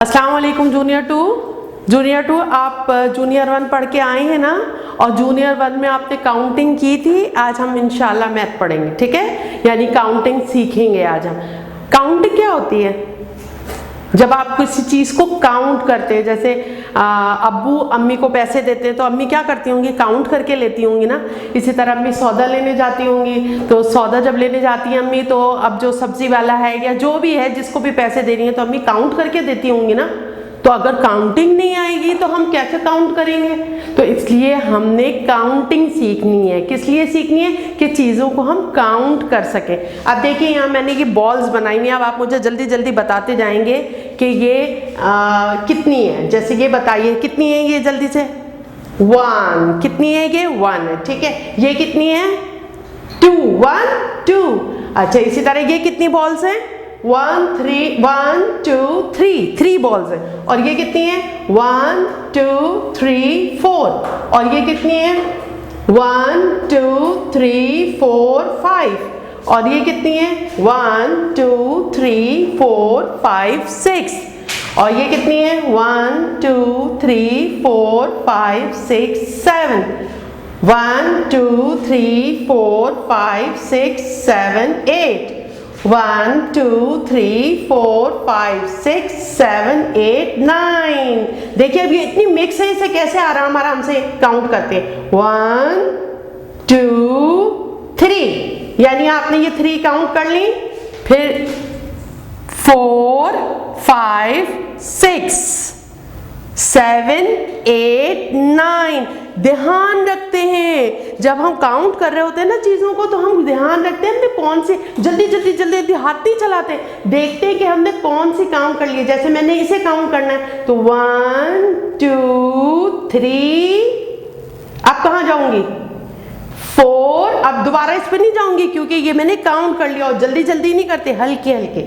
अस्सलाम वालेकुम junior to आप जूनियर 1 पढ़ के आए हैं ना। और जूनियर 1 में आपने काउंटिंग की थी। आज हम इंशाल्लाह मैथ पढ़ेंगे, ठीक है, यानी काउंटिंग सीखेंगे आज हम। काउंटिंग क्या होती है? जब आप किसी चीज़ को काउंट करते हैं, जैसे अब्बू अम्मी को पैसे देते हैं तो अम्मी क्या करती होंगी? काउंट करके लेती होंगी ना। इसी तरह अम्मी सौदा लेने जाती होंगी, तो सौदा जब लेने जाती है अम्मी, तो अब जो सब्जी वाला है या जो भी है जिसको भी पैसे दे रही है तो अम्मी काउंट करके देती होंगी ना। तो अगर काउंटिंग नहीं आएगी तो हम कैसे काउंट करेंगे? तो इसलिए हमने काउंटिंग सीखनी है। किस लिए सीखनी है? कि चीज़ों को हम काउंट कर सकें। अब देखिए यहाँ मैंने ये बॉल्स बनाई हुई हैं। अब आप मुझे जल्दी जल्दी बताते जाएंगे कि ये कितनी है। जैसे ये बताइए कितनी है ये, जल्दी से। 1 कितनी है? ये 1 है, ठीक है। ये कितनी है? 2 1 2। अच्छा, इसी तरह ये कितनी बॉल्स हैं? 1 2 3 बॉल्स है। और ये कितनी है? 1 2 3 4। और ये कितनी है? 1 2 3 4 5। और ये कितनी है? 1 2 3 4 5 6। और ये कितनी है? 1 2 3 4 5 6 7। 1 2 3 4 5 6 7 8। 1 2 3 4 5 6 7 8 9। देखिए अब ये इतनी मिक्स है, इसे कैसे आराम आराम से काउंट करते हैं। 1 2 3, यानी आपने ये 3 काउंट कर ली। फिर 4 5 6 7 8 9। ध्यान रखते हैं, जब हम काउंट कर रहे होते हैं ना चीज़ों को, तो हम ध्यान रखते हैं हमने कौन सी, जल्दी जल्दी जल्दी जल्दी हाथ नहीं चलाते, देखते हैं कि हमने कौन सी काउंट कर ली। जैसे मैंने इसे काउंट करना है तो 1 2 3। अब कहाँ जाऊंगी? 4। अब दोबारा इस पर नहीं जाऊंगी क्योंकि ये मैंने काउंट कर लिया। और जल्दी जल्दी नहीं करते, हल्के हल्के।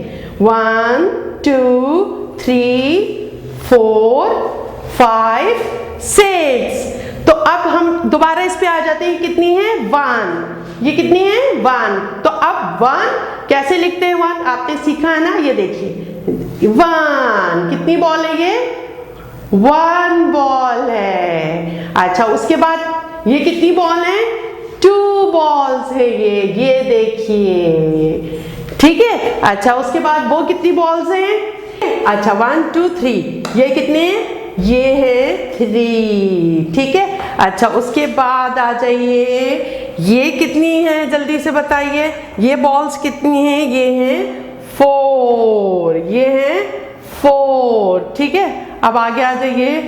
1 2 3 4 5 6। तो अब हम दोबारा इस पे आ जाते हैं। कितनी है? 1। ये कितनी है? 1। तो अब 1 कैसे लिखते हैं? 1 आपने सीखा है ना, ये देखिए 1 कितनी बॉल है? ये 1 बॉल है। अच्छा, उसके बाद ये कितनी बॉल है? 2 बॉल्स है ये देखिए, ठीक है। अच्छा, उसके बाद वो कितनी बॉल्स हैं? अच्छा 1 2 3। ये कितने हैं? ये है 3, ठीक है। अच्छा, उसके बाद आ जाइए, ये कितनी है? जल्दी से बताइए, ये बॉल्स कितनी हैं? ये हैं 4। ये हैं 4, ठीक है। अब आगे आ जाइए,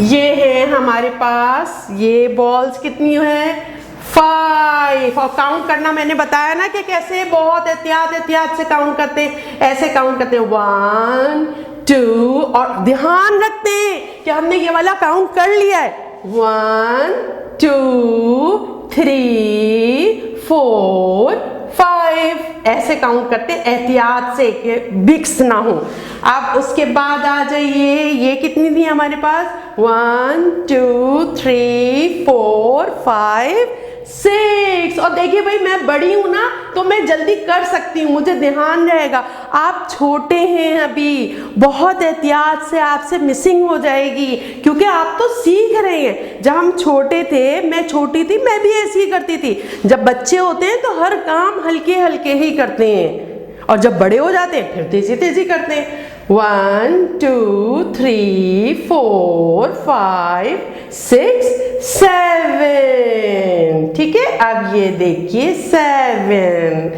ये है हमारे पास, ये बॉल्स कितनी है? 5। और काउंट करना मैंने बताया ना कि कैसे बहुत एहतियात से काउंट करते हैं। ऐसे काउंट करते हैं 1 2। और ध्यान रखते हैं कि हमने ये वाला काउंट कर लिया है। 1 2 3 4 5। ऐसे काउंट करते हैं एहतियात से कि बिक्स ना हो। अब उसके बाद आ जाइए, ये कितनी थी हमारे पास? 1 2 3 4 5 6। और देखिए भाई, मैं बड़ी हूं ना तो मैं जल्दी कर सकती हूँ, मुझे ध्यान रहेगा। आप छोटे हैं अभी, बहुत एहतियात से आपसे मिसिंग हो जाएगी क्योंकि आप तो सीख रहे हैं। जब हम छोटे थे, मैं छोटी थी, मैं भी ऐसी ही करती थी। जब बच्चे होते हैं तो हर काम हल्के हल्के ही करते हैं, और जब बड़े हो जाते हैं फिर तेजी तेजी करते हैं। 1 2 3 4 5 6 7, ठीक है। अब ये देखिए 7,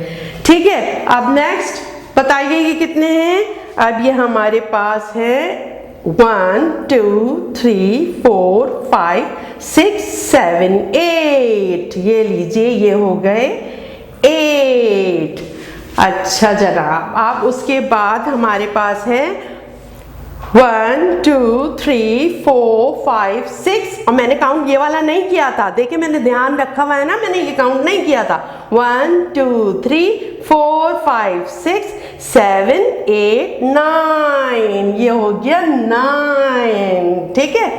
ठीक है। अब नेक्स्ट बताइए ये कितने हैं? अब ये हमारे पास है 1 2 3 4 5 6 7 8। ये लीजिए, ये हो गए 8। अच्छा जनाब, अब उसके बाद हमारे पास है 1 2 3 4 5 6। और मैंने काउंट ये वाला नहीं किया था, देखिए मैंने ध्यान रखा हुआ है ना, मैंने ये काउंट नहीं किया था। 1 2 3 4 5 6 7 8 9। ये हो गया 9, ठीक है।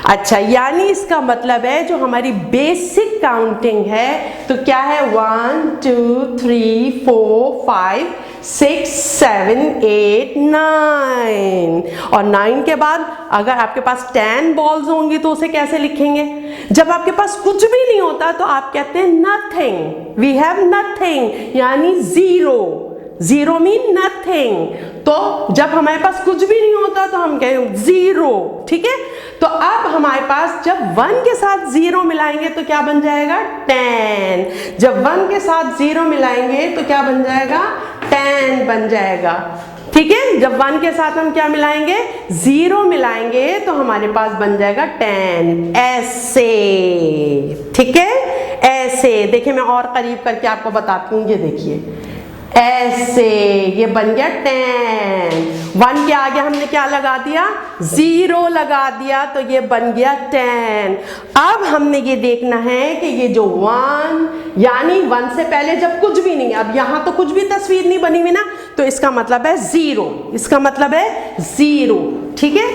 अच्छा, यानी इसका मतलब है जो हमारी बेसिक काउंटिंग है तो क्या है? 1 2 3 4 5 6 7 8 9। और 9 के बाद अगर आपके पास 10 बॉल्स होंगी तो उसे कैसे लिखेंगे? जब आपके पास कुछ भी नहीं होता तो आप कहते हैं नथिंग, वी हैव नथिंग, यानी जीरो। Zero mean nothing. तो जब हमारे पास कुछ भी नहीं होता तो हम कहें जीरो, ठीक है। तो अब हमारे पास जब 1 के साथ 0 मिलाएंगे तो क्या बन जाएगा? 10। जब 1 के साथ 0 मिलाएंगे तो क्या बन जाएगा? 10 बन जाएगा, ठीक है। जब 1 के साथ हम क्या मिलाएंगे? 0 मिलाएंगे तो हमारे पास बन जाएगा 10। ऐसे, ठीक है, ऐसे। देखिए मैं और करीब करके आपको बताती हूँ, ये देखिए ऐसे, ये बन गया 10। 1 के आगे हमने क्या लगा दिया? 0 लगा दिया, तो ये बन गया 10। अब हमने ये देखना है कि ये जो 1 यानी 1 से पहले जब कुछ भी नहीं, अब यहाँ तो कुछ भी तस्वीर नहीं बनी हुई ना, तो इसका मतलब है 0, इसका मतलब है 0, ठीक है।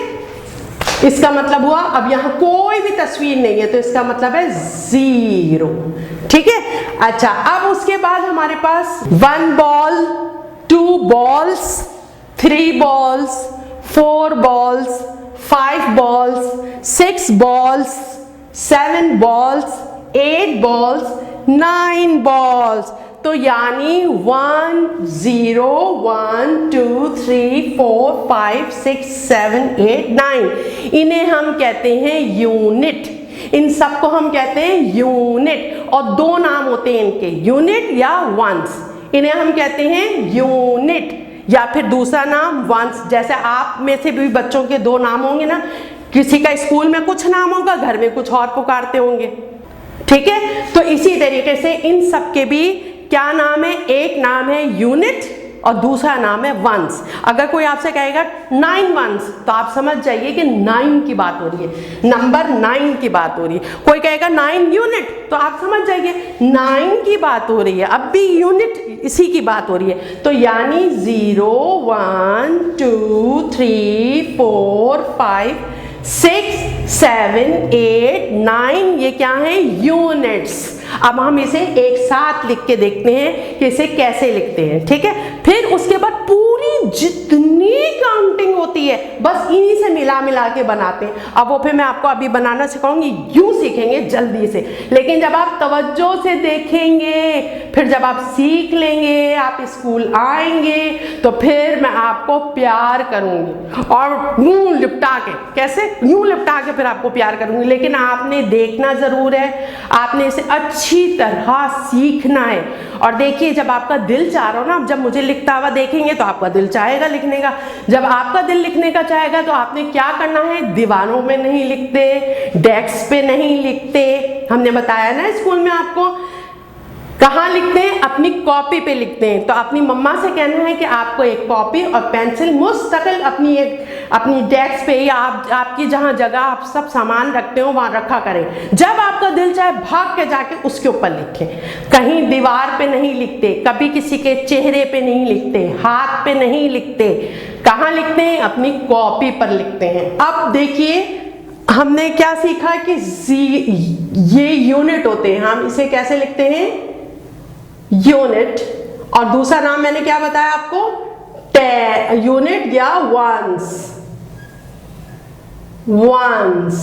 इसका मतलब हुआ अब यहाँ कोई भी तस्वीर नहीं है तो इसका मतलब है 0, ठीक है। अच्छा, अब उसके बाद हमारे पास 1 ball, 2 balls, 3 balls, 4 balls, 5 balls, 6 balls, 7 balls, 8 balls, 9 balls. तो यानी 1 0 1 2 3 4 5 6 7 8 9, इन्हें हम कहते हैं यूनिट। इन सबको हम कहते हैं यूनिट, और 2 नाम होते हैं इनके, यूनिट या वंस। इन्हें हम कहते हैं यूनिट या फिर दूसरा नाम वंस। जैसे आप में से भी बच्चों के 2 नाम होंगे ना, किसी का स्कूल में कुछ नाम होगा, घर में कुछ और पुकारते होंगे, ठीक है। तो इसी तरीके से इन सब के भी क्या नाम है? एक नाम है यूनिट और दूसरा नाम है वंस। अगर कोई आपसे कहेगा 9 वंस तो आप समझ जाइए कि 9 की बात हो रही है, नंबर 9 की बात हो रही है। कोई कहेगा 9 यूनिट तो आप समझ जाइए 9 की बात हो रही है, अब भी यूनिट इसी की बात हो रही है। तो यानी 0 1 2 3 4 5 6 7 8 9, ये क्या है? यूनिट्स। अब हम इसे एक साथ लिख के देखते हैं कि इसे कैसे लिखते हैं, ठीक है। फिर उसके बाद पूरी जितनी काउंटिंग होती है बस इन्हीं से मिला मिला के बनाते हैं। अब वो फिर मैं आपको अभी बनाना सिखाऊंगी, यूं सीखेंगे जल्दी से, लेकिन जब आप तवज्जो से देखेंगे, फिर जब आप सीख लेंगे, आप स्कूल आएंगे तो फिर मैं आपको प्यार करूंगी और यूं लिपटा के, कैसे? यूं लिपटा के फिर आपको प्यार करूंगी। लेकिन आपने देखना जरूर है, आपने इसे अच्छी तरह सीखना है। और देखिए जब आपका दिल चाह रहा हो ना, जब मुझे लिखता हुआ देखेंगे तो आपका दिल चाहेगा लिखने का। जब आपका दिल लिखने का चाहेगा तो आपने क्या करना है? दीवारों में नहीं लिखते, डेस्क पे नहीं लिखते, हमने बताया ना स्कूल में आपको। कहाँ लिखते हैं? अपनी कॉपी पे लिखते हैं। तो अपनी मम्मा से कहना है कि आपको एक कॉपी और पेंसिल मुस्तकिल अपनी डेस्क पे या आपकी जहाँ जगह आप सब सामान रखते हो वहाँ रखा करें। जब आपका दिल चाहे भाग के जाके उसके ऊपर लिखें। कहीं दीवार पे नहीं लिखते, कभी किसी के चेहरे पे नहीं लिखते, हाथ पे नहीं लिखते। कहाँ लिखते हैं? अपनी कॉपी पर लिखते हैं। अब देखिए हमने क्या सीखा कि ये यूनिट होते हैं, हम इसे कैसे लिखते हैं? यूनिट। और दूसरा नाम मैंने क्या बताया आपको? यूनिट या वंस। वंस,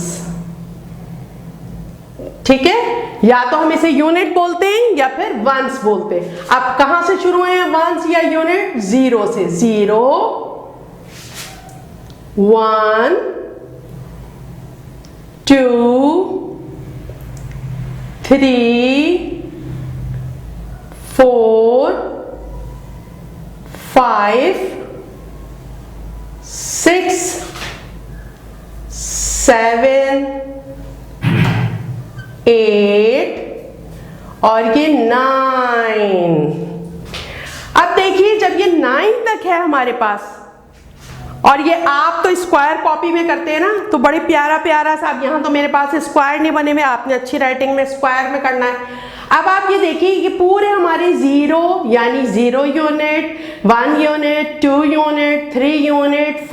ठीक है। या तो हम इसे यूनिट बोलते हैं या फिर वंस बोलते हैं। अब कहां से शुरू है वंस या यूनिट? 0 से। 0 1 2 3 4 5 6 7 8 और ये 9। अब देखिए जब ये 9 तक है हमारे पास, और ये आप तो स्क्वायर कॉपी में करते हैं ना, तो बड़े प्यारा प्यारा सा। अब यहाँ तो मेरे पास स्क्वायर नहीं बने हुए, आपने अच्छी राइटिंग में स्क्वायर में करना है। अब आप ये देखिए कि पूरे हमारे 0 यानी 0 unit, 1 unit, 2 unit, 3 unit,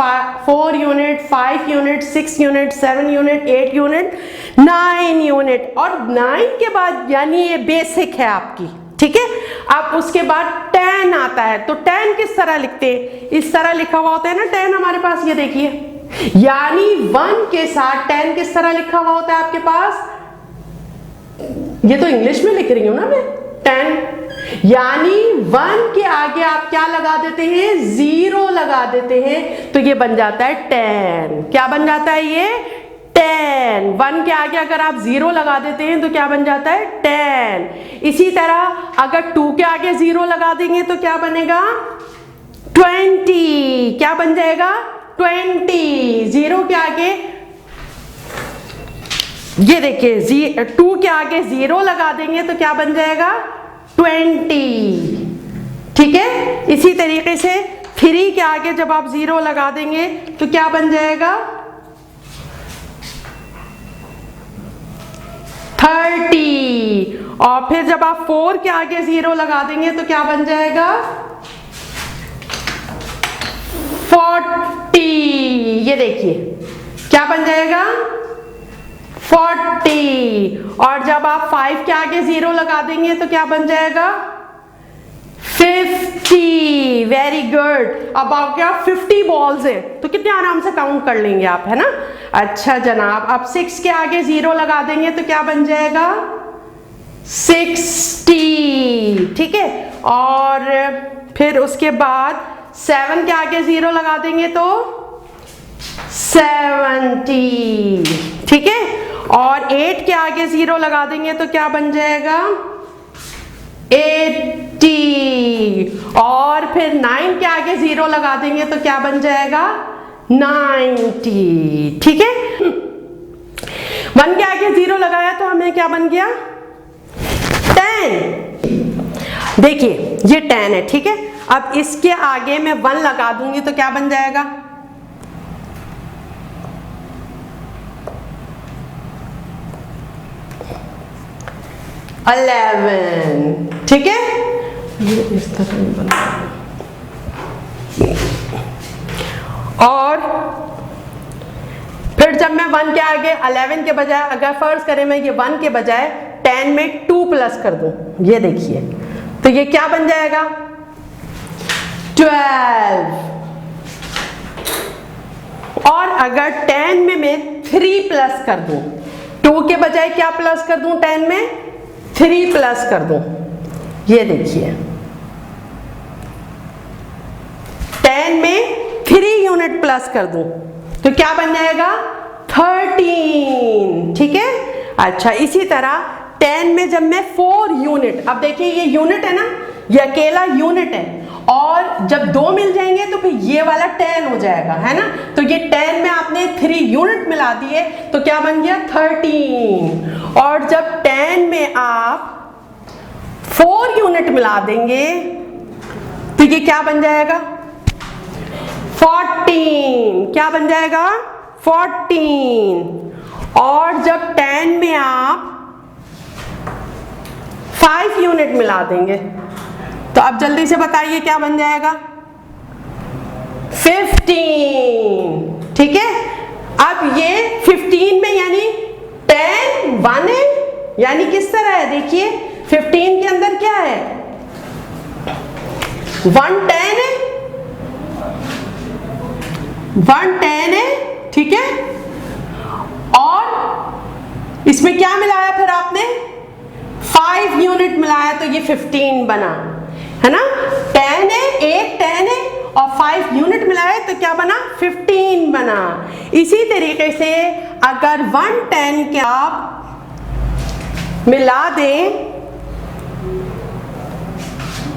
4 unit, 5 unit, 6 unit, 7 unit, 8 unit, 9 unit. और 9 के बाद यानी ये बेसिक है आपकी, ठीक है। अब उसके बाद 10 आता है, तो 10 किस तरह लिखते हैं, इस तरह लिखा हुआ होता है ना 10 हमारे पास, ये देखिए, यानी 1 के साथ 10 किस तरह लिखा हुआ होता है आपके पास, ये तो इंग्लिश में लिख रही हूं ना मैं, 10, यानी 1 के आगे आप क्या लगा देते हैं, 0 लगा देते हैं, तो ये बन जाता है 10। क्या बन जाता है ये, 10। 1 के आगे अगर आप 0 लगा देते हैं तो क्या बन जाता है, 10। इसी तरह अगर 2 के आगे 0 लगा देंगे तो क्या बनेगा, 20। क्या बन जाएगा, 20। 0 के आगे, ये देखिए 2 के आगे 0 लगा देंगे तो क्या बन जाएगा, 20। ठीक है, इसी तरीके से 3 के आगे जब आप 0 लगा देंगे तो क्या बन जाएगा, 30। और फिर जब आप 4 के आगे 0 लगा देंगे तो क्या बन जाएगा, 40। ये देखिए क्या बन जाएगा, 40। और जब आप 5 के आगे 0 लगा देंगे तो क्या बन जाएगा, 50। Very good. अब आपके 50 बॉल्स है तो कितने आराम से काउंट कर लेंगे आप, है ना। अच्छा जनाब, अब 6 के आगे 0 लगा देंगे तो क्या बन जाएगा, 60। ठीक है, और फिर उसके बाद 7 के आगे 0 लगा देंगे तो 70। ठीक है, और 8 के आगे 0 लगा देंगे तो क्या बन जाएगा, 80। और फिर 9 के आगे 0 लगा देंगे तो क्या बन जाएगा, 90। ठीक है, 1 के आगे 0 लगाया तो हमें क्या बन गया, 10। देखिए ये 10 है, ठीक है। अब इसके आगे मैं 1 लगा दूंगी तो क्या बन जाएगा, 11। ठीक है, ये इस तरह बना। और फिर जब मैं 1 के आगे 11 के बजाय, अगर फर्ज करें मैं ये 1 के बजाय 10 में 2 प्लस कर दूं, ये देखिए, तो ये क्या बन जाएगा, 12। और अगर 10 में मैं 3 प्लस कर दूं, 2 के बजाय क्या प्लस कर दूं, 10 में 3 प्लस कर दूं, ये देखिए 10 में 3 यूनिट प्लस कर दूं तो क्या बन जाएगा, 13। ठीक है, अच्छा इसी तरह 10 में जब मैं 4 यूनिट, अब देखिए ये यूनिट है ना, ये अकेला यूनिट है, और जब 2 मिल जाएंगे तो फिर ये वाला 10 हो जाएगा, है ना। तो ये 10 में आपने 3 यूनिट मिला दिए तो क्या बन गया, 13। और जब 10 में आप 4 यूनिट मिला देंगे तो ये क्या बन जाएगा, 14। क्या बन जाएगा, 14। और जब 10 में आप 5 यूनिट मिला देंगे तो अब जल्दी से बताइए क्या बन जाएगा, 15। ठीक है, अब ये 15 में यानी 10 1 है, यानी किस तरह है, देखिए 15 के अंदर क्या है, 1 10 है, 1 10 है। ठीक है, और इसमें क्या मिलाया फिर आपने, 5 यूनिट मिलाया तो ये 15 बना, है ना। 10 है, एक 10 है और 5 यूनिट मिलाए तो क्या बना, 15 बना। इसी तरीके से अगर 1 10 के आप मिला दें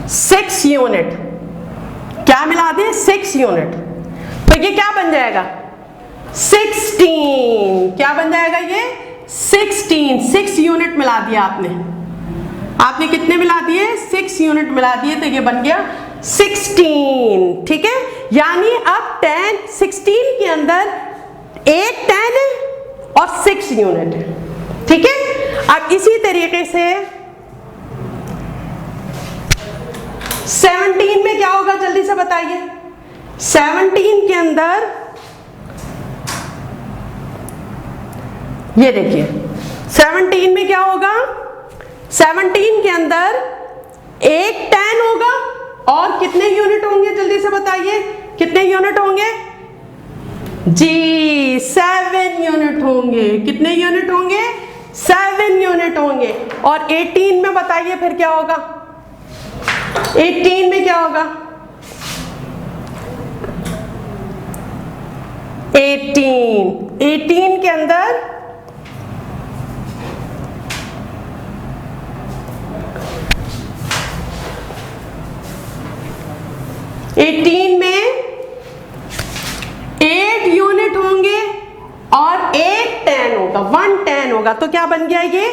6 यूनिट, क्या मिला दें, 6 यूनिट, तो ये क्या बन जाएगा, 16। क्या बन जाएगा ये, 16। 6 यूनिट मिला दिया आपने कितने मिला दिए, 6 यूनिट मिला दिए, तो ये बन गया 16। ठीक है, यानी अब 16 के अंदर एक 10 है और 6 यूनिट है। ठीक है, अब इसी तरीके से 17 में क्या होगा, जल्दी से बताइए। 17 के अंदर ये देखिए 17 में क्या होगा, 17 के अंदर एक 10 होगा और कितने यूनिट होंगे, जल्दी से बताइए कितने यूनिट होंगे जी, 7 यूनिट होंगे। कितने यूनिट होंगे, 7 यूनिट होंगे। और 18 में बताइए फिर क्या होगा, 18 में क्या होगा, 18 के अंदर 18 में 8 यूनिट होंगे और एक 10 होगा, 110 होगा। तो क्या बन गया ये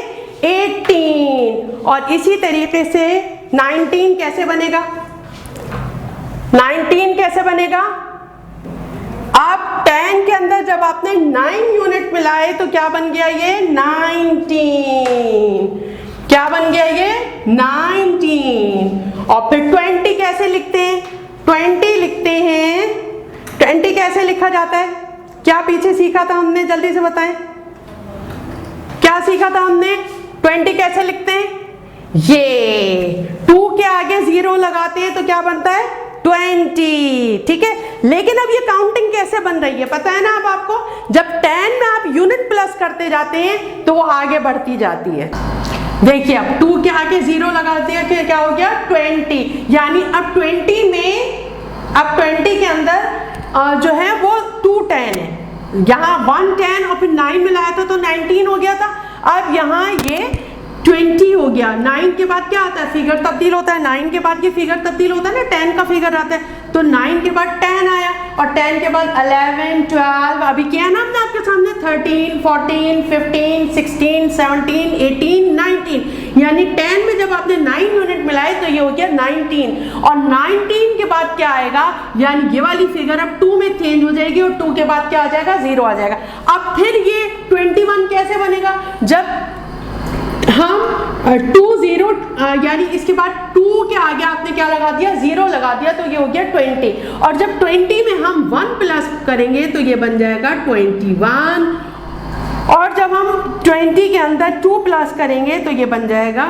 18। और इसी तरीके से 19 कैसे बनेगा, 19 कैसे बनेगा, अब 10 के अंदर जब आपने 9 यूनिट मिलाए तो क्या बन गया ये 19। क्या बन गया ये 19। और फिर 20 कैसे लिखते हैं, 20 लिखते हैं, 20 कैसे लिखा जाता है, क्या पीछे सीखा था हमने, जल्दी से बताएं क्या सीखा था हमने। 20 कैसे लिखते हैं, ये 2 के आगे 0 लगाते हैं तो क्या बनता है 20, ठीक है। लेकिन अब ये काउंटिंग कैसे बन रही है पता है ना अब आपको, जब 10 में आप यूनिट प्लस करते जाते हैं तो वो आगे बढ़ती जाती है। देखिए अब 2 के आगे 0 लगाते हैं तो क्या हो गया 20, यानी अब 20 में, अब 20 के अंदर जो है वो 210 है, यहाँ 110 और फिर 9 मिलाया था तो 19 हो गया था। अब यहाँ ये 20 हो गया। 9 के बाद क्या आता है, फिगर तब्दील होता है, 9 के बाद ये फिगर तब्दील होता है ना, 10 का फिगर आता है, तो 9 के बाद 10 आया और 10 के बाद 11, 12, अभी क्या है ना हमने आपके सामने 13, 14, 15, 16, 17, 18, 19, यानी 10 में जब आपने 9 यूनिट मिलाए तो ये हो गया 19। और 19 के बाद क्या आएगा, यानी ये वाली फिगर अब 2 में चेंज हो जाएगी और 2 के बाद क्या आ जाएगा 0 आ जाएगा। अब फिर ये 21 कैसे बनेगा, जब हम 2 0 यानी इसके बाद 2 के आगे आपने क्या लगा दिया 0 लगा दिया तो ये हो गया 20। और जब 20 में हम 1 प्लस करेंगे तो ये बन जाएगा 21। और जब हम 20 के अंदर 2 प्लस करेंगे तो ये बन जाएगा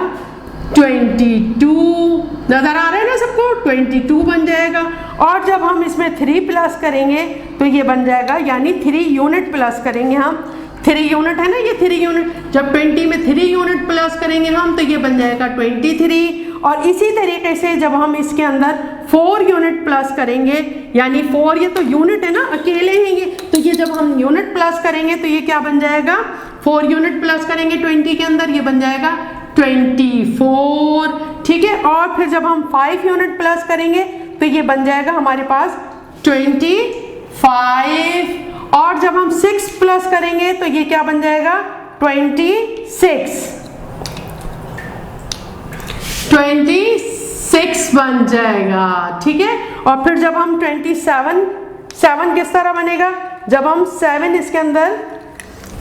22। नजर आ रहा है ना सबको, 22 बन जाएगा। और जब हम इसमें 3 प्लस करेंगे तो ये बन जाएगा, यानी 3 यूनिट प्लस करेंगे हम, 3 यूनिट है ना ये 3 यूनिट, जब 20 में 3 यूनिट प्लस करेंगे हम तो ये बन जाएगा 23। और इसी तरीके से जब हम इसके अंदर 4 यूनिट प्लस करेंगे, यानी 4 ये तो यूनिट है ना, अकेले हैं ये, तो ये जब हम यूनिट प्लस करेंगे तो ये क्या बन जाएगा, 4 यूनिट प्लस करेंगे 20 के अंदर, ये बन जाएगा 24, ठीक है। और फिर जब हम 5 यूनिट प्लस करेंगे तो ये बन जाएगा हमारे पास 25। और जब हम 6 प्लस करेंगे तो ये क्या बन जाएगा 26 बन जाएगा, ठीक है। और फिर जब हम 7 किस तरह बनेगा, जब हम 7 इसके अंदर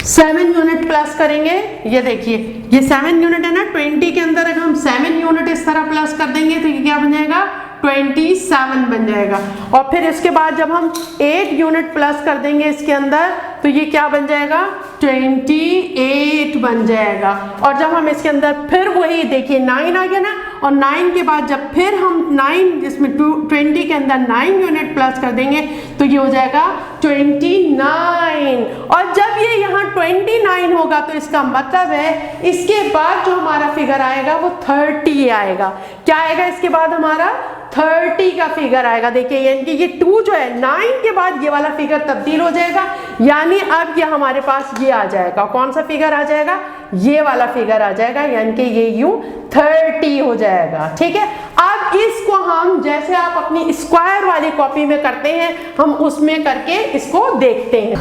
7 यूनिट प्लस करेंगे, ये देखिए ये 7 यूनिट है ना, 20 के अंदर अगर हम 7 यूनिट इस तरह प्लस कर देंगे तो ये क्या बन जाएगा 27 बन जाएगा। और फिर इसके बाद जब हम 8 यूनिट प्लस कर देंगे इसके अंदर तो ये क्या बन जाएगा 28 बन जाएगा। और जब हम इसके अंदर फिर वही देखिए 9 आ गया ना, और 9 के बाद जब फिर हम 9 जिसमें 20 के अंदर 9 यूनिट प्लस कर देंगे तो ये हो जाएगा 29। और जब ये यहाँ 29 होगा तो इसका मतलब है इसके बाद जो हमारा फिगर आएगा वो 30 आएगा। क्या आएगा इसके बाद हमारा 30 का फिगर आएगा। देखिए यानी कि ये 2 जो है 9 के बाद ये वाला फिगर तब्दील हो जाएगा, यानी अब ये हमारे पास ये आ जाएगा, कौन सा फिगर आ जाएगा, ये वाला फिगर आ जाएगा, यानी कि ये यूं 30 हो जाएगा, ठीक है। अब इसको हम जैसे आप अपनी स्क्वायर वाली कॉपी में करते हैं हम उसमें करके इसको देखते हैं।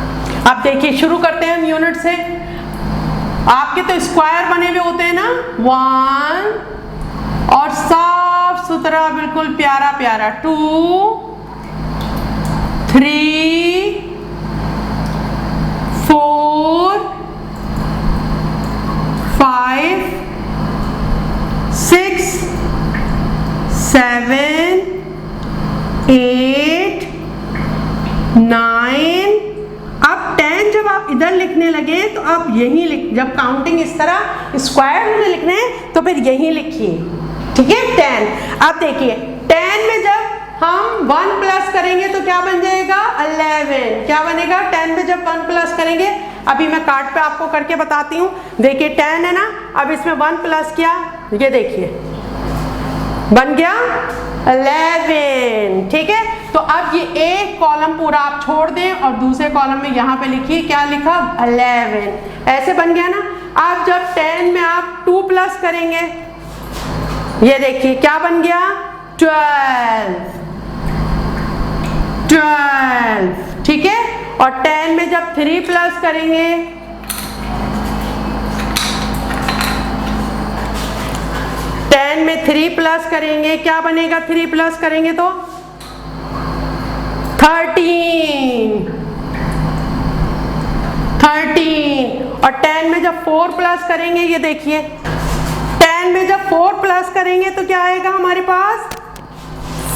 अब देखिए शुरू करते हैं हम यूनिट से। आपके तो स्क्वायर बने हुए होते हैं ना 1, और साफ सुथरा बिल्कुल प्यारा प्यारा 2, 3, 4, 5, 6, 7, 8, 9। अब 10 जब आप इधर लिखने लगे तो आप यहीं जब काउंटिंग इस तरह स्क्वायर में लिखने हैं तो फिर यहीं लिखिए, ठीक है 10। अब देखिए 10 में जब हम 1 प्लस करेंगे तो क्या बन जाएगा 11। क्या बनेगा 10 में जब 1 प्लस करेंगे, अभी मैं कार्ड पे आपको करके बताती हूँ। देखिए 10 है ना, अब इसमें 1 प्लस किया, ये देखिए बन गया 11। ठीक है, तो अब ये एक कॉलम पूरा आप छोड़ दें और दूसरे कॉलम में यहाँ पे लिखिए क्या लिखा 11। ऐसे बन गया ना। अब जब 10 में आप 2 प्लस करेंगे, ये देखिए क्या बन गया 12। ठीक है, और 10 में जब 3 प्लस करेंगे, 10 में 3 प्लस करेंगे, क्या बनेगा 3 प्लस करेंगे तो 13। और 10 में जब 4 प्लस करेंगे, ये देखिए 10 में जब 4 प्लस करेंगे तो क्या आएगा हमारे पास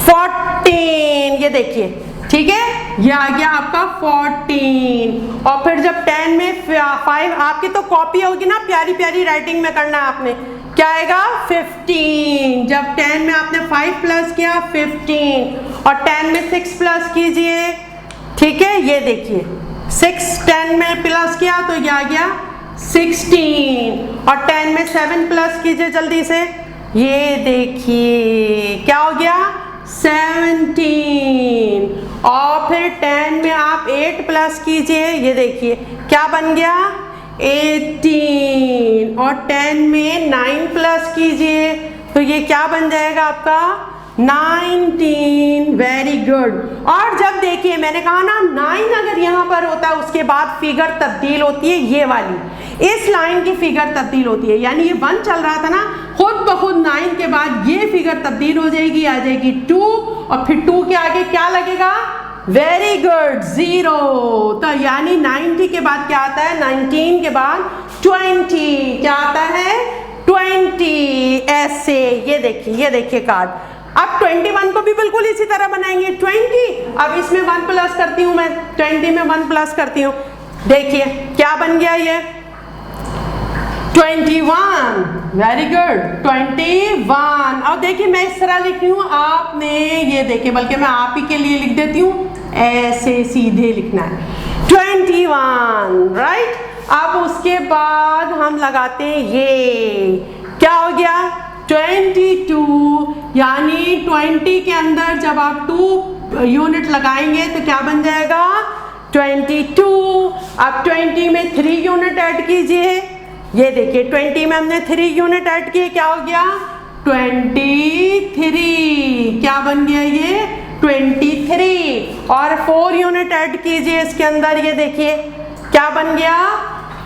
14। ये देखिए, ठीक है, ये आ गया आपका 14। और फिर जब 10 में 5, आपकी तो कॉपी होगी ना, प्यारी प्यारी राइटिंग में करना है आपने, क्या आएगा 15। जब 10 में आपने 5 प्लस किया 15, और 10 में 6 प्लस कीजिए। ठीक है, ये देखिए 6 10 में प्लस किया तो ये आ गया 16, और 10 में 7 प्लस कीजिए जल्दी से, ये देखिए क्या हो गया 17। और फिर 10 में आप 8 प्लस कीजिए, ये देखिए क्या बन गया 18, और 10 में 9 प्लस कीजिए तो ये क्या बन जाएगा आपका 19। Very good. और जब देखिए मैंने कहा ना 9 अगर यहाँ पर होता है उसके बाद फिगर तब्दील होती है, ये वाली इस लाइन की फिगर तब्दील होती है, यानी ये 1 चल रहा था ना, खुद ब खुद 9 के बाद ये फिगर तब्दील हो जाएगी, आ जाएगी 2, और फिर 2 के आगे क्या लगेगा वेरी गुड 0। तो यानी 90 के बाद क्या आता है 19 के बाद 20, क्या आता है 20। ऐसे ये देखिए कार्ड। अब 21 को भी बिल्कुल इसी तरह बनाएंगे 20। अब इसमें 1 प्लस करती हूँ मैं, 20 में 1 प्लस करती हूँ, देखिए क्या बन गया ये 21। Very good 21। अब देखिए मैं इस तरह लिख रही हूँ, आपने ये देखिए बल्कि मैं आप ही के लिए लिख देती हूँ, ऐसे सीधे लिखना है 21। राइट। अब उसके बाद हम लगाते हैं ये, क्या हो गया 22, यानी 20 के अंदर जब आप 2 यूनिट लगाएंगे तो क्या बन जाएगा 22। अब 20 में 3 यूनिट ऐड कीजिए, ये देखिए 20 में हमने 3 यूनिट ऐड किए, क्या हो गया 23। क्या बन गया ये 23। और 4 यूनिट ऐड कीजिए इसके अंदर, ये देखिए क्या बन गया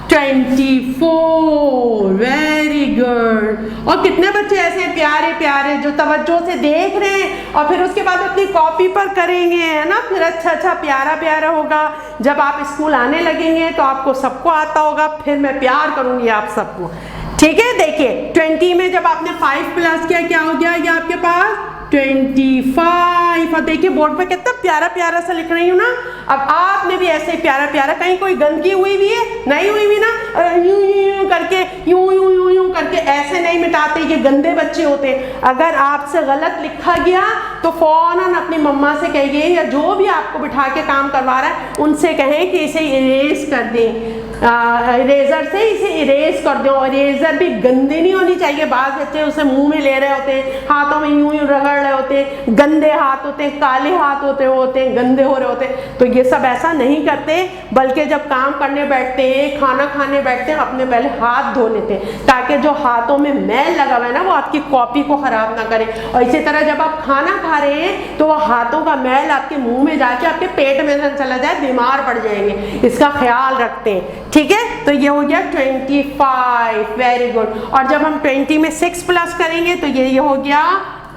24। Very good. और कितने बच्चे ऐसे प्यारे प्यारे जो तवज्जो से देख रहे हैं और फिर उसके बाद अपनी कॉपी पर करेंगे, है ना, फिर अच्छा प्यारा प्यारा होगा। जब आप स्कूल आने लगेंगे तो आपको सबको आता होगा, फिर मैं प्यार करूंगी आप सबको। ठीक है, देखिए 20 में जब आपने 5 प्लस किया, क्या हो गया ये आपके पास 25। और देखिए बोर्ड पे कितना प्यारा प्यारा सा लिख रही हूँ ना। अब आपने भी ऐसे प्यारा प्यारा, कहीं कोई गंदगी हुई भी है नहीं हुई भी ना, यूं यूं करके यूं करके ऐसे नहीं मिटाते, ये गंदे बच्चे होते। अगर आपसे गलत लिखा गया तो फौरन अपनी मम्मा से कहिए, या जो भी आपको बिठा के काम करवा रहा है उनसे कहें कि इसे इरेज कर दें, इरेजर से इसे इरेज कर दो। इरेजर भी गंदी नहीं होनी चाहिए, बाज बच्चे उसे मुंह में ले रहे होते हैं, हाथों में यूं रगड़ रहे होते हैं, गंदे हाथ होते हैं, काले हाथ होते हैं, गंदे हो रहे होते हैं। तो ये सब ऐसा नहीं करते, बल्कि जब काम करने बैठते हैं, खाना खाने बैठते हैं, अपने पहले हाथ धो लेते हैं, ताकि जो हाथों में मैल लगा हुआ है ना वो आपकी कॉपी को खराब ना करे। और इसी तरह जब आप खाना खा रहे हैं तो वो हाथों का मैल आपके मुंह में जाके आपके पेट में न चला जाए, बीमार पड़ जाएंगे, इसका ख्याल रखते हैं। ठीक है, तो ये हो गया 25। Very good. और जब हम 20 में 6 प्लस करेंगे तो ये हो गया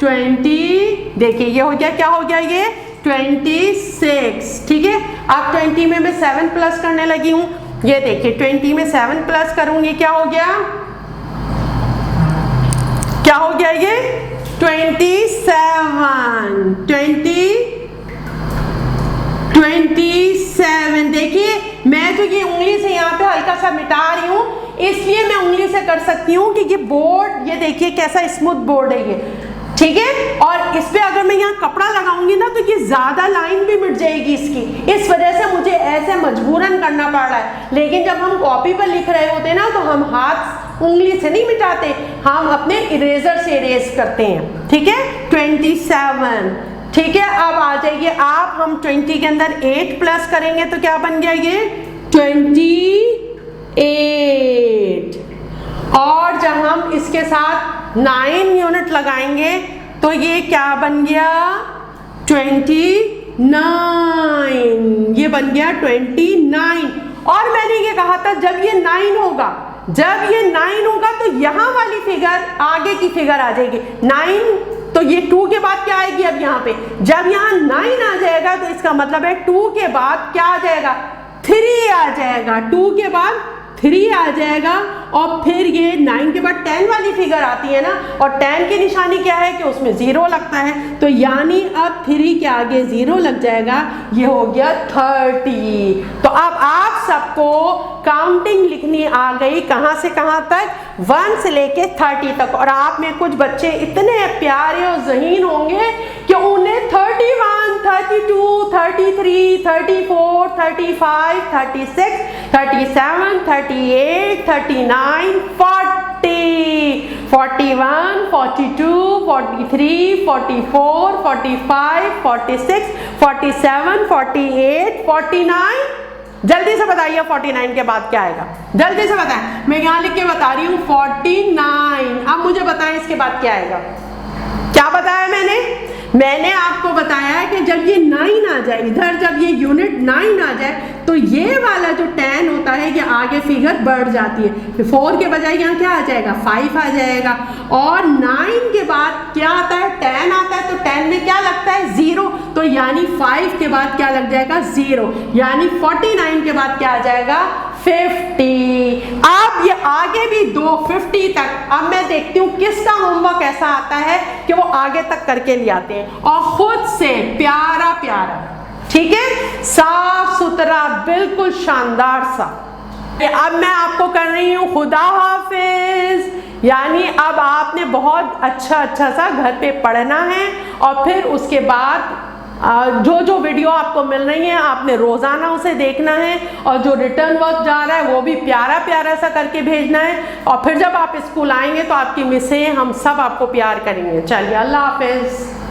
20। देखिए ये हो गया, क्या हो गया ये 26। ठीक है, अब 20 में मैं 7 प्लस करने लगी हूँ, ये देखिए 20 में 7 प्लस करूंगी, क्या हो गया ये 27। देखिए मैं जो ये उंगली से यहाँ पे हल्का सा मिटा रही हूँ, इसलिए मैं उंगली से कर सकती हूँ कि ये बोर्ड, ये देखिए कैसा स्मूथ बोर्ड है ये, ठीक है। और इस पे अगर मैं यहाँ कपड़ा लगाऊंगी ना तो ये ज्यादा लाइन भी मिट जाएगी इसकी, इस वजह से मुझे ऐसे मजबूरन करना पड़ रहा है। लेकिन जब हम कॉपी पर लिख रहे होते हैं ना तो हम हाथ उंगली से नहीं मिटाते, हम अपने इरेजर से इरेज करते हैं, ठीक है। 27, ठीक है। अब आ जाइए आप, हम 20 के अंदर 8 प्लस करेंगे तो क्या बन गया ये 28, और जब हम इसके साथ 9 यूनिट लगाएंगे तो ये क्या बन गया 29, ये बन गया 29। और मैंने ये कहा था जब ये 9 होगा, जब ये 9 होगा तो यहाँ वाली फिगर, आगे की फिगर आ जाएगी 9, तो ये 2 के बाद क्या आएगी अब यहाँ पे, जब यहाँ 9 आ जाएगा तो इसका मतलब है 2 के बाद क्या आ जाएगा 3 आ जाएगा, 2 के बाद 3 आ जाएगा। और फिर ये 9 के बाद 10 वाली फिगर आती है ना, और 10 की निशानी क्या है कि उसमें 0 लगता है, तो यानी अब 3 के आगे 0 लग जाएगा, ये हो गया 30। तो अब आप सबको काउंटिंग लिखनी आ गई, कहाँ से कहाँ तक, 1 से लेके 30 तक। और आप में कुछ बच्चे इतने प्यारे और ज़हीन होंगे कि उन्हें 31, 32, 33, 34, 35, 36, 37, 38, 39, 40, 41, 42, 43, 44, 45, 46, 47, 48, 49। जल्दी से बताइए 49 के बाद क्या आएगा, जल्दी से बताएं, मैं यहाँ लिख के बता रही हूँ 49। अब मुझे बताएं इसके बाद क्या आएगा। क्या बताया मैंने आपको बताया कि जब ये 9 आ जाए, इधर जब ये यूनिट 9 आ जाए तो ये वाला जो 10 होता है ये आगे फिगर बढ़ जाती है, 4 के बजाय यहाँ क्या आ जाएगा 5 आ जाएगा। और 9 के बाद क्या आता है 10 आता है, तो 10 में क्या लगता है 0, तो यानी 5 के बाद क्या लग जाएगा 0, यानी 49 के बाद क्या आ जाएगा 50। अब ये आगे भी 250 तक। अब मैं देखती हूँ किसका होमवर्क ऐसा आता है कि वो आगे तक करके ले आते हैं और खुद से प्यारा प्यारा, ठीक है, साफ सुथरा, बिल्कुल शानदार सा। अब मैं आपको कर रही हूँ खुदा हाफिज, यानी अब आपने बहुत अच्छा सा घर पे पढ़ना है, और फिर उसके बाद जो जो वीडियो आपको मिल रही है आपने रोज़ाना उसे देखना है, और जो रिटर्न वर्क जा रहा है वो भी प्यारा प्यारा सा करके भेजना है। और फिर जब आप स्कूल आएंगे तो आपकी मिसें, हम सब आपको प्यार करेंगे। चलिए, अल्लाह हाफिज़।